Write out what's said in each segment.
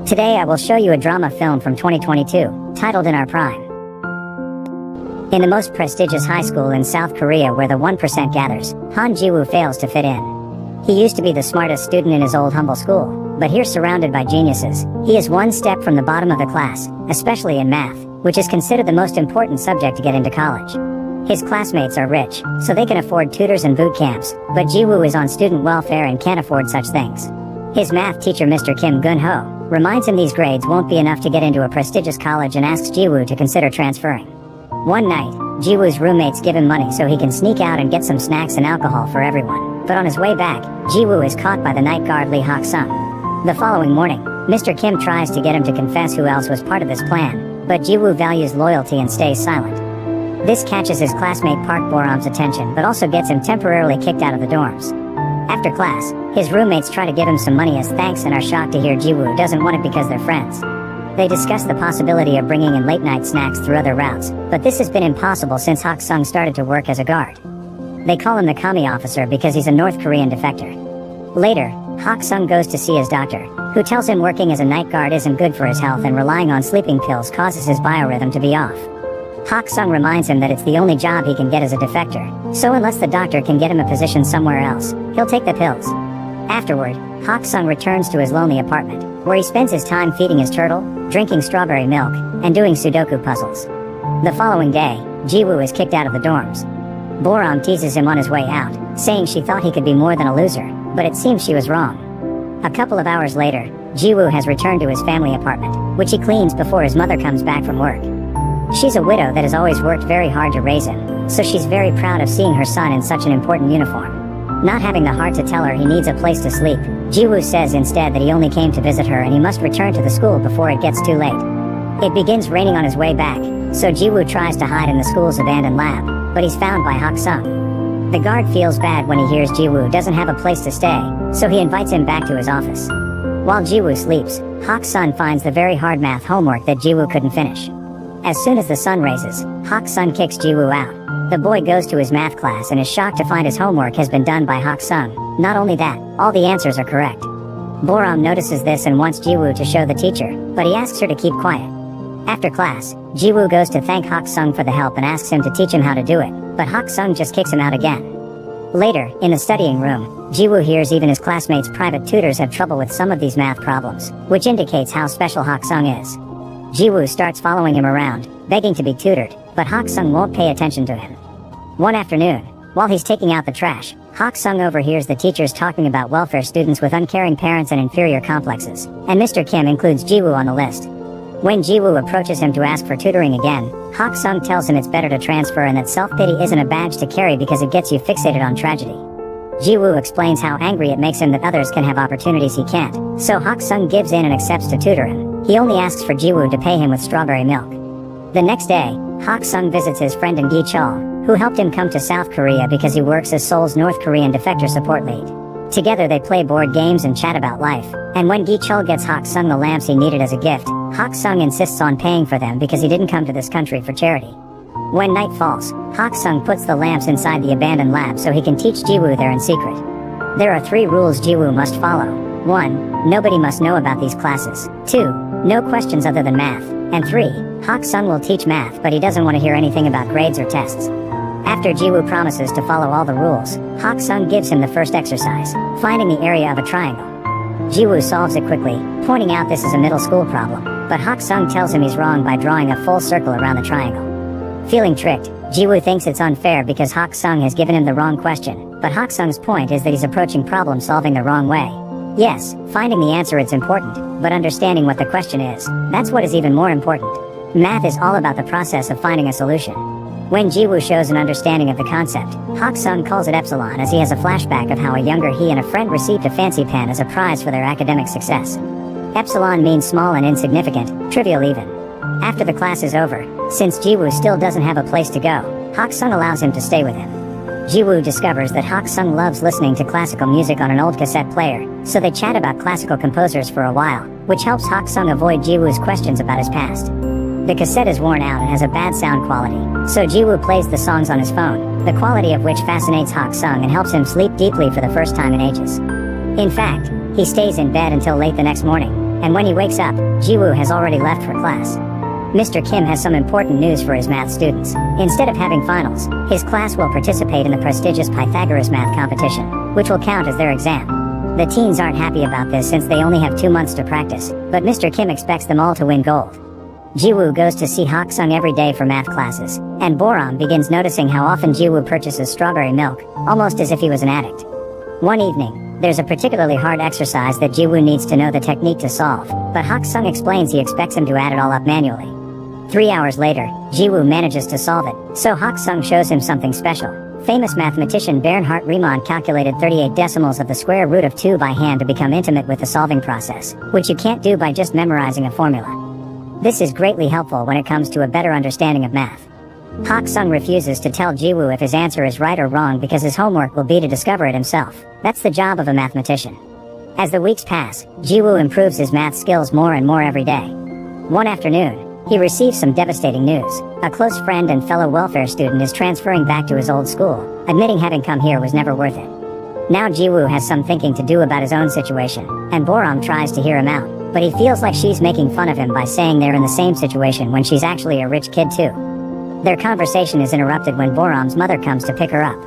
Today I will show you a drama film from 2022, titled In Our Prime. In the most prestigious high school in South Korea where the 1% gathers, Han Ji-woo fails to fit in. He used to be the smartest student in his old humble school, but here surrounded by geniuses, he is one step from the bottom of the class, especially in math, which is considered the most important subject to get into college. His classmates are rich, so they can afford tutors and boot camps, but Ji-woo is on student welfare and can't afford such things. His math teacher Mr. Kim Gun-ho reminds him these grades won't be enough to get into a prestigious college and asks Ji-woo to consider transferring. One night, Ji-woo's roommates give him money so he can sneak out and get some snacks and alcohol for everyone, but on his way back, Ji-woo is caught by the night guard Lee Hak-sung. The following morning, Mr. Kim tries to get him to confess who else was part of this plan, but Ji-woo values loyalty and stays silent. This catches his classmate Park Bo-ram's attention but also gets him temporarily kicked out of the dorms. After class, his roommates try to give him some money as thanks and are shocked to hear Ji-woo doesn't want it because they're friends. They discuss the possibility of bringing in late-night snacks through other routes, but this has been impossible since Hak-sung started to work as a guard. They call him the commie officer because he's a North Korean defector. Later, Hak-sung goes to see his doctor, who tells him working as a night guard isn't good for his health and relying on sleeping pills causes his biorhythm to be off. Hak-sung reminds him that it's the only job he can get as a defector, so unless the doctor can get him a position somewhere else, he'll take the pills. Afterward, Hak-sung returns to his lonely apartment, where he spends his time feeding his turtle, drinking strawberry milk, and doing Sudoku puzzles. The following day, Ji-woo is kicked out of the dorms. Bo-ram teases him on his way out, saying she thought he could be more than a loser, but it seems she was wrong. A couple of hours later, Ji-woo has returned to his family apartment, which he cleans before his mother comes back from work. She's a widow that has always worked very hard to raise him, so she's very proud of seeing her son in such an important uniform. Not having the heart to tell her he needs a place to sleep, Ji-woo says instead that he only came to visit her and he must return to the school before it gets too late. It begins raining on his way back, so Ji-woo tries to hide in the school's abandoned lab, but he's found by Hak-sung. The guard feels bad when he hears Ji-woo doesn't have a place to stay, so he invites him back to his office. While Ji-woo sleeps, Hak-sung finds the very hard math homework that Ji-woo couldn't finish. As soon as the sun raises, Hak-sung kicks Ji-woo out. The boy goes to his math class and is shocked to find his homework has been done by Hak-sung. Not only that, all the answers are correct. Bo-ram notices this and wants Ji-woo to show the teacher, but he asks her to keep quiet. After class, Ji-woo goes to thank Hak-sung for the help and asks him to teach him how to do it, but Hak-sung just kicks him out again. Later, in the studying room, Ji-woo hears even his classmates' private tutors have trouble with some of these math problems, which indicates how special Hak-sung is. Ji-woo starts following him around, begging to be tutored, but Hak-sung won't pay attention to him. One afternoon, while he's taking out the trash, Hak-sung overhears the teachers talking about welfare students with uncaring parents and inferior complexes, and Mr. Kim includes Ji-woo on the list. When Ji-woo approaches him to ask for tutoring again, Hak-sung tells him it's better to transfer and that self-pity isn't a badge to carry because it gets you fixated on tragedy. Ji-woo explains how angry it makes him that others can have opportunities he can't, so Hak-sung gives in and accepts to tutor him. He only asks for Ji-woo to pay him with strawberry milk. The next day, Hak-sung visits his friend in Gi-chol, who helped him come to South Korea because he works as Seoul's North Korean defector support lead. Together they play board games and chat about life, and when Gi-chol gets Hak-sung the lamps he needed as a gift, Hak-sung insists on paying for them because he didn't come to this country for charity. When night falls, Hak-sung puts the lamps inside the abandoned lab so he can teach Ji-woo there in secret. There are 3 rules Ji-woo must follow. 1. Nobody must know about these classes. 2. No questions other than math. And 3. Hak-sung will teach math but he doesn't want to hear anything about grades or tests. After Ji-woo promises to follow all the rules, Hak-sung gives him the first exercise, finding the area of a triangle. Ji-woo solves it quickly, pointing out this is a middle school problem, but Hak-sung tells him he's wrong by drawing a full circle around the triangle. Feeling tricked, Ji-woo thinks it's unfair because Hak-sung has given him the wrong question, but Hak-sung's point is that he's approaching problem solving the wrong way. Yes, finding the answer is important, but understanding what the question is, that's what is even more important. Math is all about the process of finding a solution. When Ji-woo shows an understanding of the concept, Hak-sung calls it Epsilon as he has a flashback of how a younger he and a friend received a fancy pen as a prize for their academic success. Epsilon means small and insignificant, trivial even. After the class is over, since Ji-woo still doesn't have a place to go, Hak-sung allows him to stay with him. Ji-woo discovers that Hak-sung loves listening to classical music on an old cassette player, so they chat about classical composers for a while, which helps Hak-sung avoid Ji-woo's questions about his past. The cassette is worn out and has a bad sound quality, so Ji-woo plays the songs on his phone, the quality of which fascinates Hak-sung and helps him sleep deeply for the first time in ages. In fact, he stays in bed until late the next morning, and when he wakes up, Jiwoo has already left for class. Mr. Kim has some important news for his math students. Instead of having finals, his class will participate in the prestigious Pythagoras math competition, which will count as their exam. The teens aren't happy about this since they only have 2 months to practice, but Mr. Kim expects them all to win gold. Jiwoo goes to see Hak-sung every day for math classes, and Boram begins noticing how often Jiwoo purchases strawberry milk, almost as if he was an addict. One evening, there's a particularly hard exercise that Jiwoo needs to know the technique to solve, but Hak-sung explains he expects him to add it all up manually. 3 hours later, Jiwoo manages to solve it, so Hak-sung shows him something special. Famous mathematician Bernhard Riemann calculated 38 decimals of the square root of 2 by hand to become intimate with the solving process, which you can't do by just memorizing a formula. This is greatly helpful when it comes to a better understanding of math. Hak-sung refuses to tell Jiwoo if his answer is right or wrong because his homework will be to discover it himself. That's the job of a mathematician. As the weeks pass, Jiwoo improves his math skills more and more every day. One afternoon, he receives some devastating news. A close friend and fellow welfare student is transferring back to his old school, admitting having come here was never worth it. Now Jiwoo has some thinking to do about his own situation, and Boram tries to hear him out, but he feels like she's making fun of him by saying they're in the same situation when she's actually a rich kid too. Their conversation is interrupted when Boram's mother comes to pick her up.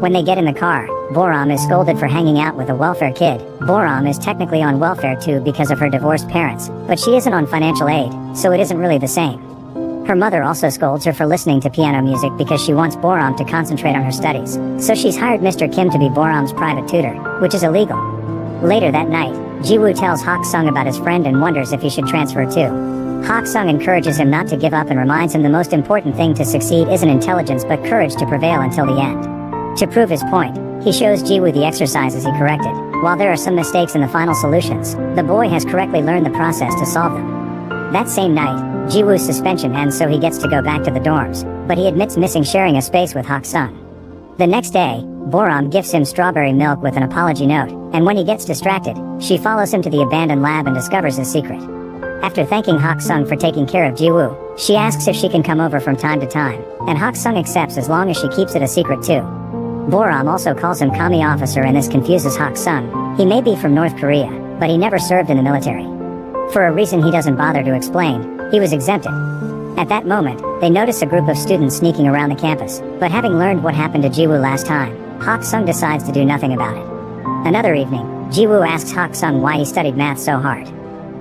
When they get in the car, Boram is scolded for hanging out with a welfare kid. Boram is technically on welfare too because of her divorced parents, but she isn't on financial aid, so it isn't really the same. Her mother also scolds her for listening to piano music because she wants Boram to concentrate on her studies, so she's hired Mr. Kim to be Boram's private tutor, which is illegal. Later that night, Jiwoo tells Hak-sung about his friend and wonders if he should transfer too. Hak-sung encourages him not to give up and reminds him the most important thing to succeed isn't intelligence but courage to prevail until the end. To prove his point, he shows Jiwoo the exercises he corrected. While there are some mistakes in the final solutions, the boy has correctly learned the process to solve them. That same night, Jiwoo's suspension ends so he gets to go back to the dorms, but he admits missing sharing a space with Hak-sung. The next day, Boram gifts him strawberry milk with an apology note, and when he gets distracted, she follows him to the abandoned lab and discovers his secret. After thanking Hak-sung for taking care of Jiwoo, she asks if she can come over from time to time, and Hak-sung accepts as long as she keeps it a secret too. Boram also calls him Kami officer and this confuses Hak-sung. He may be from North Korea, but he never served in the military. For a reason he doesn't bother to explain, he was exempted. At that moment, they notice a group of students sneaking around the campus, but having learned what happened to Jiwoo last time, Hak-sung decides to do nothing about it. Another evening, Jiwoo asks Hak-sung why he studied math so hard.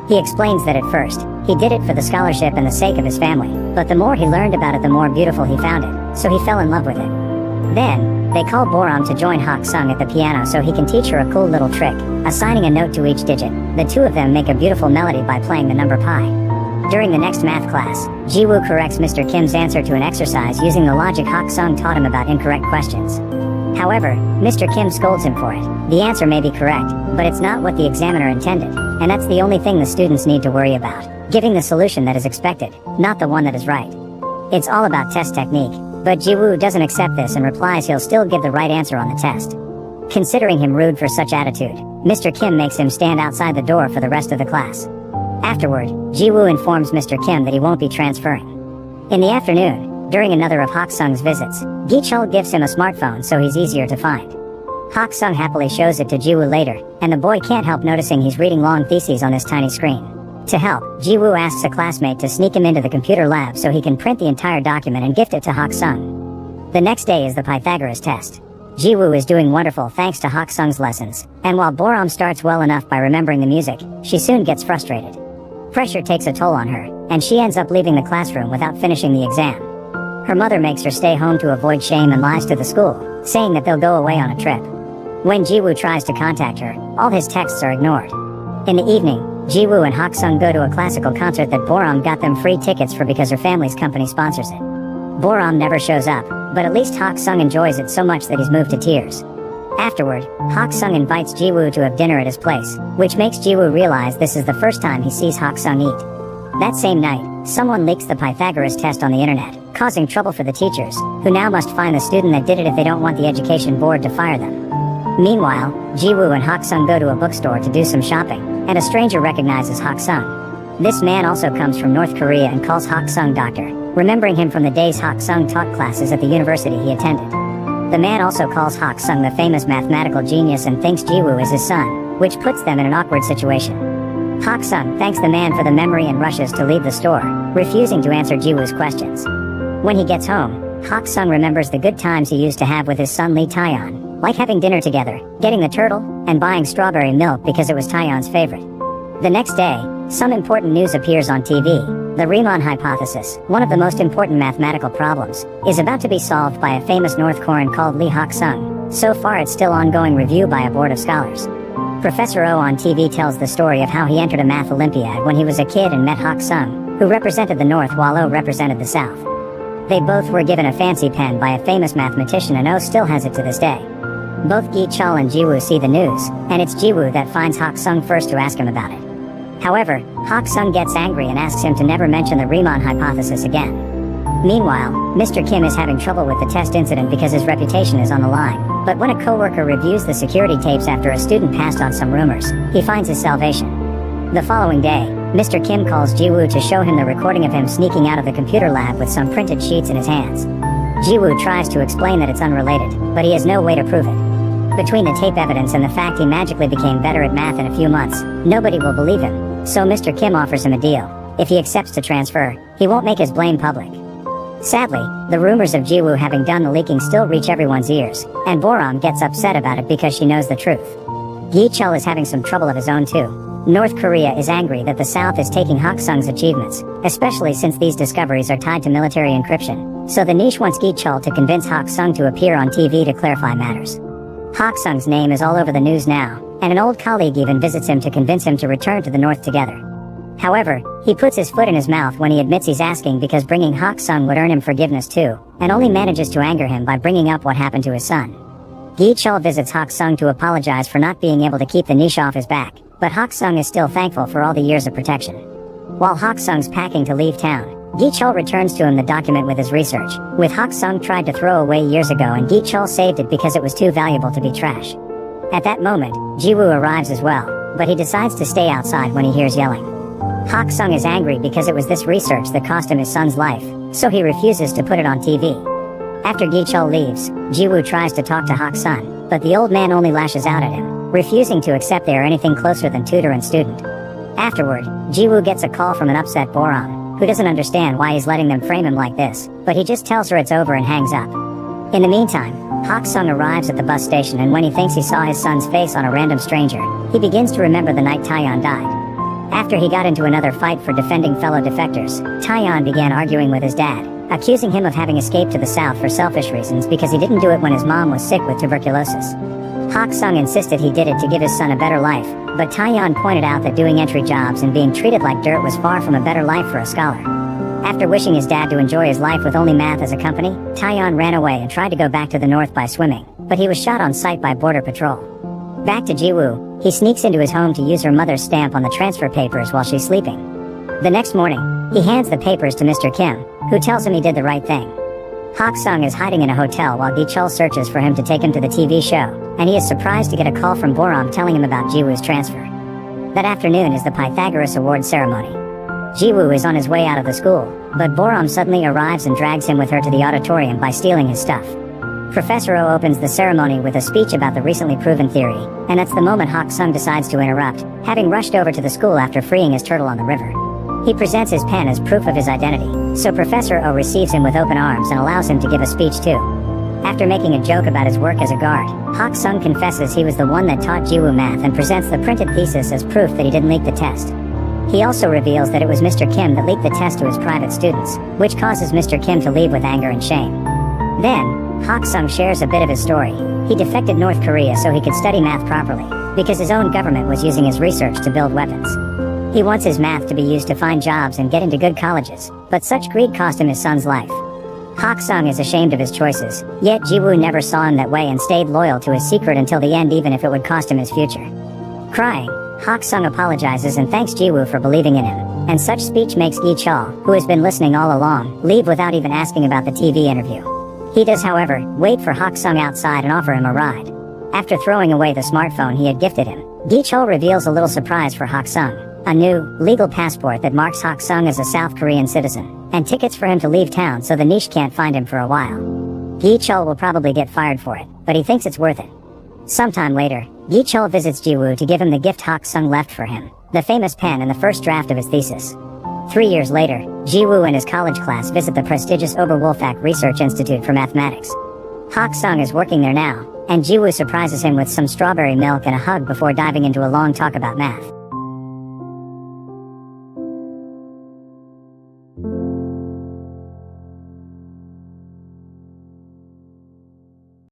He explains that at first, he did it for the scholarship and the sake of his family, but the more he learned about it the more beautiful he found it, so he fell in love with it. Then, they call Boram to join Hak-sung at the piano so he can teach her a cool little trick, assigning a note to each digit. The two of them make a beautiful melody by playing the number pi. During the next math class, Jiwoo corrects Mr. Kim's answer to an exercise using the logic Hak-sung taught him about incorrect questions. However, Mr. Kim scolds him for it. The answer may be correct, but it's not what the examiner intended, and that's the only thing the students need to worry about, giving the solution that is expected, not the one that is right. It's all about test technique, but Jiwoo doesn't accept this and replies he'll still give the right answer on the test. Considering him rude for such attitude, Mr. Kim makes him stand outside the door for the rest of the class. Afterward, Jiwoo informs Mr. Kim that he won't be transferring. In the afternoon, during another of Hak-sung's visits, Gi-chul gives him a smartphone so he's easier to find. Hak-sung happily shows it to Jiwoo later, and the boy can't help noticing he's reading long theses on this tiny screen. To help, Jiwoo asks a classmate to sneak him into the computer lab so he can print the entire document and gift it to Hak-sung. The next day is the Pythagoras test. Jiwoo is doing wonderful thanks to Hak-sung's lessons, and while Boram starts well enough by remembering the music, she soon gets frustrated. Pressure takes a toll on her, and she ends up leaving the classroom without finishing the exam. Her mother makes her stay home to avoid shame and lies to the school, saying that they'll go away on a trip. When Jiwoo tries to contact her, all his texts are ignored. In the evening, Jiwoo and Hak-sung go to a classical concert that Boram got them free tickets for because her family's company sponsors it. Boram never shows up, but at least Hak-sung enjoys it so much that he's moved to tears. Afterward, Hak-sung invites Jiwoo to have dinner at his place, which makes Jiwoo realize this is the first time he sees Hak-sung eat. That same night, someone leaks the Pythagoras test on the internet, causing trouble for the teachers, who now must find the student that did it if they don't want the education board to fire them. Meanwhile, Jiwoo and Hak-sung go to a bookstore to do some shopping, and a stranger recognizes Hak-sung. This man also comes from North Korea and calls Hak-sung doctor, remembering him from the days Hak-sung taught classes at the university he attended. The man also calls Hak-sung the famous mathematical genius and thinks Jiwoo is his son, which puts them in an awkward situation. Hak Sung thanks the man for the memory and rushes to leave the store, refusing to answer Jiwoo's questions. When he gets home, Hak Sung remembers the good times he used to have with his son Lee Taeyeon, like having dinner together, getting the turtle, and buying strawberry milk because it was Taeyeon's favorite. The next day, some important news appears on TV. The Riemann hypothesis, one of the most important mathematical problems, is about to be solved by a famous North Korean called Lee Hak Sung. So far it's still ongoing review by a board of scholars. Professor Oh on TV tells the story of how he entered a math Olympiad when he was a kid and met Hak Sung, who represented the North while Oh represented the South. They both were given a fancy pen by a famous mathematician and Oh still has it to this day. Both Gi Chul and Jiwoo see the news, and it's Jiwoo that finds Hak Sung first to ask him about it. However, Hak Sung gets angry and asks him to never mention the Riemann hypothesis again. Meanwhile, Mr. Kim is having trouble with the test incident because his reputation is on the line, but when a coworker reviews the security tapes after a student passed on some rumors, he finds his salvation. The following day, Mr. Kim calls Jiwoo to show him the recording of him sneaking out of the computer lab with some printed sheets in his hands. Jiwoo tries to explain that it's unrelated, but he has no way to prove it. Between the tape evidence and the fact he magically became better at math in a few months, nobody will believe him. So Mr. Kim offers him a deal. If he accepts to transfer, he won't make his blame public. Sadly, the rumors of Jiwoo having done the leaking still reach everyone's ears, and Boram gets upset about it because she knows the truth. Gi Chul is having some trouble of his own too. North Korea is angry that the South is taking Hak Sung's achievements, especially since these discoveries are tied to military encryption, so the niche wants Gi Chul to convince Hak Sung to appear on TV to clarify matters. Hak Sung's name is all over the news now, and an old colleague even visits him to convince him to return to the North together. However, he puts his foot in his mouth when he admits he's asking because bringing Hak Sung would earn him forgiveness too, and only manages to anger him by bringing up what happened to his son. Gi Chul visits Hak Sung to apologize for not being able to keep the niche off his back, but Hak Sung is still thankful for all the years of protection. While Hak Sung's packing to leave town, Gi Chul returns to him the document with his research, which Hak Sung tried to throw away years ago and Gi Chul saved it because it was too valuable to be trash. At that moment, Jiwoo arrives as well, but he decides to stay outside when he hears yelling. Hak Sung is angry because it was this research that cost him his son's life, so he refuses to put it on TV. After Gi Chul leaves, Jiwoo tries to talk to Hak Sung, but the old man only lashes out at him, refusing to accept they are anything closer than tutor and student. Afterward, Jiwoo gets a call from an upset Boram, who doesn't understand why he's letting them frame him like this, but he just tells her it's over and hangs up. In the meantime, Hak Sung arrives at the bus station and when he thinks he saw his son's face on a random stranger, he begins to remember the night Taeyeon died. After he got into another fight for defending fellow defectors, Taeyeon began arguing with his dad, accusing him of having escaped to the south for selfish reasons because he didn't do it when his mom was sick with tuberculosis. Hak Sung insisted he did it to give his son a better life, but Taeyeon pointed out that doing entry jobs and being treated like dirt was far from a better life for a scholar. After wishing his dad to enjoy his life with only math as a company, Taeyeon ran away and tried to go back to the north by swimming, but he was shot on sight by border patrol. Back to Jiwoo, he sneaks into his home to use her mother's stamp on the transfer papers while she's sleeping. The next morning, he hands the papers to Mr. Kim, who tells him he did the right thing. Hak Sung is hiding in a hotel while Gi Chul searches for him to take him to the TV show, and he is surprised to get a call from Boram telling him about Jiwoo's transfer. That afternoon is the Pythagoras Award ceremony. Jiwoo is on his way out of the school, but Boram suddenly arrives and drags him with her to the auditorium by stealing his stuff. Professor Oh opens the ceremony with a speech about the recently proven theory, and that's the moment Hak Sung decides to interrupt, having rushed over to the school after freeing his turtle on the river. He presents his pen as proof of his identity, so Professor Oh receives him with open arms and allows him to give a speech too. After making a joke about his work as a guard, Hak Sung confesses he was the one that taught Jiwoo math and presents the printed thesis as proof that he didn't leak the test. He also reveals that it was Mr. Kim that leaked the test to his private students, which causes Mr. Kim to leave with anger and shame. Then, Hak Sung shares a bit of his story. He defected North Korea so he could study math properly, because his own government was using his research to build weapons. He wants his math to be used to find jobs and get into good colleges, but such greed cost him his son's life. Hak Sung is ashamed of his choices, yet Jiwoo never saw him that way and stayed loyal to his secret until the end even if it would cost him his future. Crying, Hak Sung apologizes and thanks Jiwoo for believing in him, and such speech makes Gi Chul, who has been listening all along, leave without even asking about the TV interview. He does, however, wait for Hak Sung outside and offer him a ride. After throwing away the smartphone he had gifted him, Gi Chul reveals a little surprise for Hak Sung, a new, legal passport that marks Hak Sung as a South Korean citizen, and tickets for him to leave town so the niche can't find him for a while. Gi Chul will probably get fired for it, but he thinks it's worth it. Sometime later, Gi Chul visits Jiwoo to give him the gift Hak Sung left for him, the famous pen in the first draft of his thesis. 3 years later, Jiwoo and his college class visit the prestigious Oberwolfach Research Institute for Mathematics. Hak Sung is working there now, and Jiwoo surprises him with some strawberry milk and a hug before diving into a long talk about math.